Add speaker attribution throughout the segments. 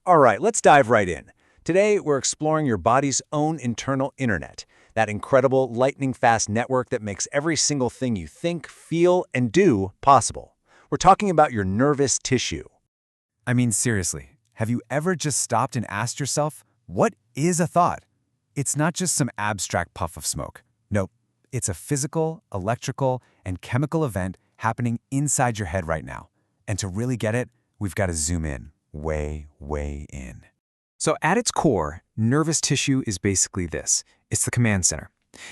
Speaker 1: All right, let's dive right in. Today, we're exploring your body's own internal internet, that incredible lightning-fast network that makes every single thing you think, feel, and do possible. We're talking about your nervous tissue.
Speaker 2: I mean, seriously, have you ever just stopped and asked yourself, what is a thought? It's not just some abstract puff of smoke. Nope, it's a physical, electrical, and chemical event happening inside your head right now. And to really get it, we've got to zoom in, way in. So at its core, nervous tissue is basically this. It's the command center.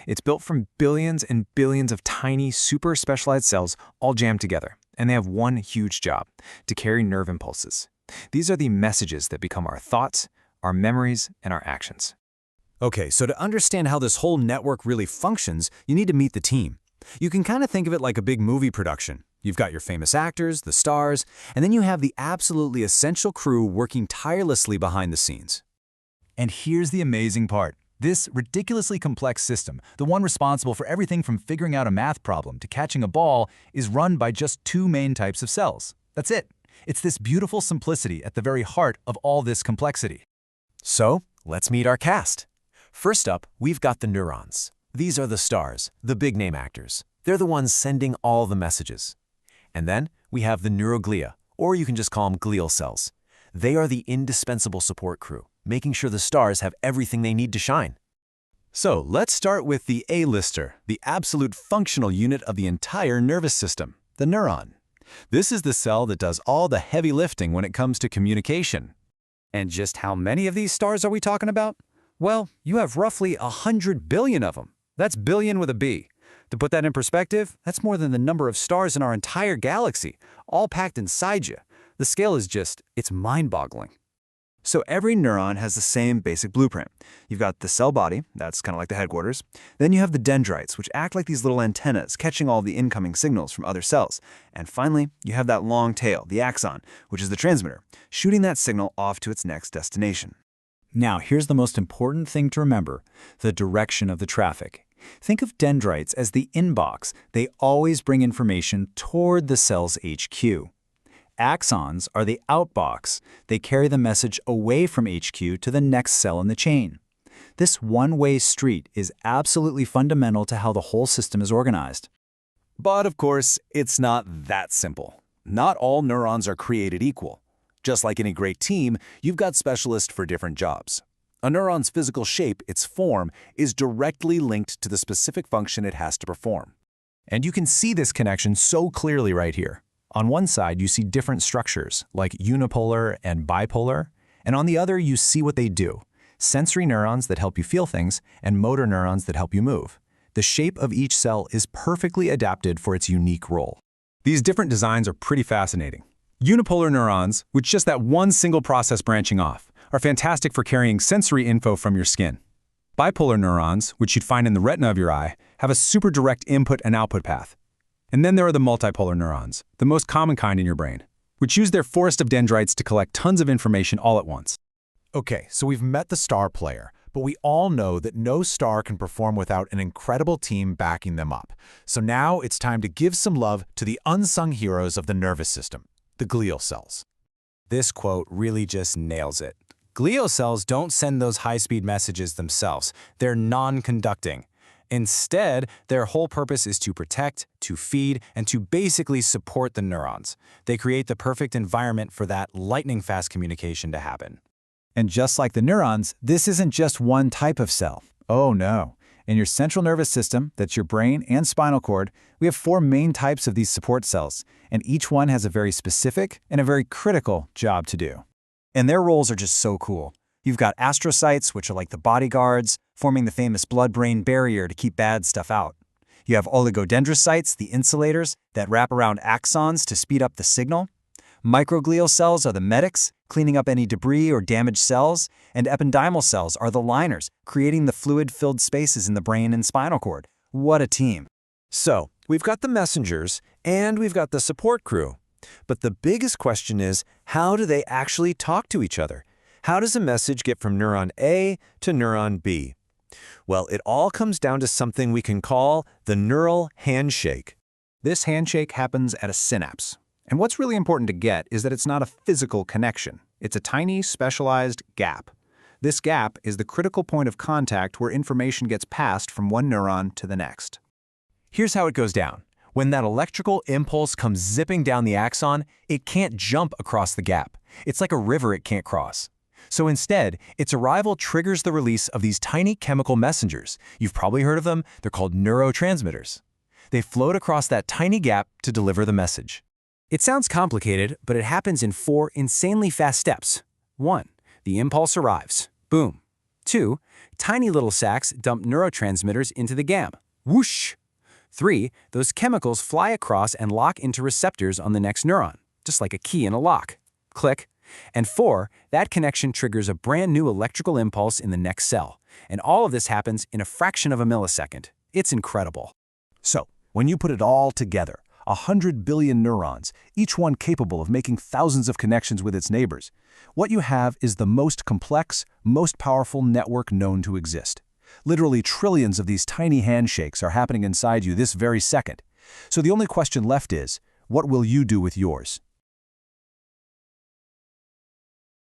Speaker 2: It's built from billions and billions of tiny, super specialized cells all jammed together. And they have one huge job, to carry nerve impulses. These are the messages that become our thoughts, our memories, and our actions.
Speaker 1: Okay, so to understand how this whole network really functions, you need to meet the team. You can kind of think of it like a big movie production. You've got your famous actors, the stars, and then you have the absolutely essential crew working tirelessly behind the scenes.
Speaker 2: And here's the amazing part. This ridiculously complex system, the one responsible for everything from figuring out a math problem to catching a ball, is run by just two main types of cells. That's it. It's this beautiful simplicity at the very heart of all this complexity.
Speaker 1: So, let's meet our cast. First up, we've got the neurons. These are the stars, the big-name actors. They're the ones sending all the messages. And then we have the neuroglia, or you can just call them glial cells. They are the indispensable support crew, making sure the stars have everything they need to shine. So let's start with the A-lister, the absolute functional unit of the entire nervous system, the neuron. This is the cell that does all the heavy lifting when it comes to communication.
Speaker 2: And just how many of these stars are we talking about? Well, you have roughly 100 billion of them. That's billion with a B. To put that in perspective, that's more than the number of stars in our entire galaxy, all packed inside you. The scale is it's mind-boggling.
Speaker 3: So every neuron has the same basic blueprint. You've got the cell body, that's kind of like the headquarters. Then you have the dendrites, which act like these little antennas, catching all the incoming signals from other cells. And finally, you have that long tail, the axon, which is the transmitter, shooting that signal off to its next destination.
Speaker 4: Now, here's the most important thing to remember, the direction of the traffic. Think of dendrites as the inbox. They always bring information toward the cell's HQ. Axons are the outbox. They carry the message away from HQ to the next cell in the chain. This one-way street is absolutely fundamental to how the whole system is organized.
Speaker 1: But of course, it's not that simple. Not all neurons are created equal. Just like any great team, you've got specialists for different jobs. A neuron's physical shape, its form, is directly linked to the specific function it has to perform. And you can see this connection so clearly right here. On one side, you see different structures, like unipolar and bipolar, and on the other, you see what they do. Sensory neurons that help you feel things, and motor neurons that help you move. The shape of each cell is perfectly adapted for its unique role. These different designs are pretty fascinating. Unipolar neurons, with just that one single process branching off, are fantastic for carrying sensory info from your skin. Bipolar neurons, which you'd find in the retina of your eye, have a super direct input and output path. And then there are the multipolar neurons, the most common kind in your brain, which use their forest of dendrites to collect tons of information all at once.
Speaker 5: Okay, so we've met the star player, but we all know that no star can perform without an incredible team backing them up. So now it's time to give some love to the unsung heroes of the nervous system, the glial cells.
Speaker 2: This quote really just nails it. Glial cells don't send those high-speed messages themselves. They're non-conducting. Instead, their whole purpose is to protect, to feed, and to basically support the neurons. They create the perfect environment for that lightning-fast communication to happen.
Speaker 4: And just like the neurons, this isn't just one type of cell. Oh no. In your central nervous system, that's your brain and spinal cord, we have 4 main types of these support cells, and each one has a very specific and a very critical job to do.
Speaker 3: And their roles are just so cool. You've got astrocytes, which are like the bodyguards, forming the famous blood-brain barrier to keep bad stuff out. You have oligodendrocytes, the insulators, that wrap around axons to speed up the signal. Microglial cells are the medics, cleaning up any debris or damaged cells, and ependymal cells are the liners, creating the fluid-filled spaces in the brain and spinal cord. What a team.
Speaker 1: So, we've got the messengers, and we've got the support crew. But the biggest question is, how do they actually talk to each other? How does a message get from neuron A to neuron B? Well, it all comes down to something we can call the neural handshake.
Speaker 3: This handshake happens at a synapse.
Speaker 6: And what's really important to get is that it's not a physical connection. It's a tiny, specialized gap. This gap is the critical point of contact where information gets passed from one neuron to the next.
Speaker 2: Here's how it goes down. When that electrical impulse comes zipping down the axon, it can't jump across the gap. It's like a river it can't cross. So instead, its arrival triggers the release of these tiny chemical messengers. You've probably heard of them. They're called neurotransmitters. They float across that tiny gap to deliver the message.
Speaker 7: It sounds complicated, but it happens in 4 insanely fast steps. 1. The impulse arrives. Boom. 2. Tiny little sacs dump neurotransmitters into the GAM. Whoosh! 3. Those chemicals fly across and lock into receptors on the next neuron, just like a key in a lock. Click. And 4. That connection triggers a brand new electrical impulse in the next cell. And all of this happens in a fraction of a millisecond. It's incredible.
Speaker 1: So, when you put it all together, 100 billion neurons, each one capable of making thousands of connections with its neighbors, what you have is the most complex, most powerful network known to exist. Literally trillions of these tiny handshakes are happening inside you this very second. So the only question left is, what will you do with yours?